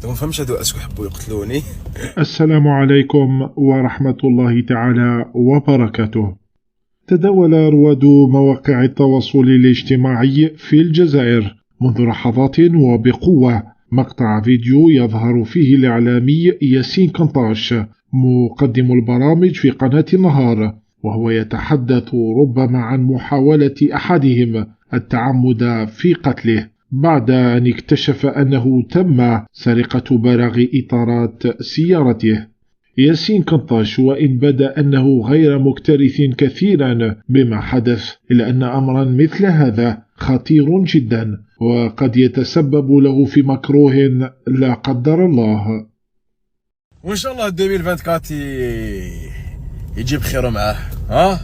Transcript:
ما فهمش هادو اسكو حبوا يقتلوني. السلام عليكم ورحمة الله تعالى وبركاته. تداول رواد مواقع التواصل الاجتماعي في الجزائر منذ لحظات وبقوة مقطع فيديو يظهر فيه الإعلامي ياسين كنطاش مقدم البرامج في قناة النهار، وهو يتحدث ربما عن محاولة أحدهم التعمد في قتله بعد أن اكتشف أنه تم سرقة براغي إطارات سيارته. ياسين كنطاش وإن بدا أنه غير مكترث كثيرا بما حدث، إلا أن أمرا مثل هذا خطير جدا وقد يتسبب له في مكروه لا قدر الله. وإن شاء الله 2024 يجيب خير معاه. ها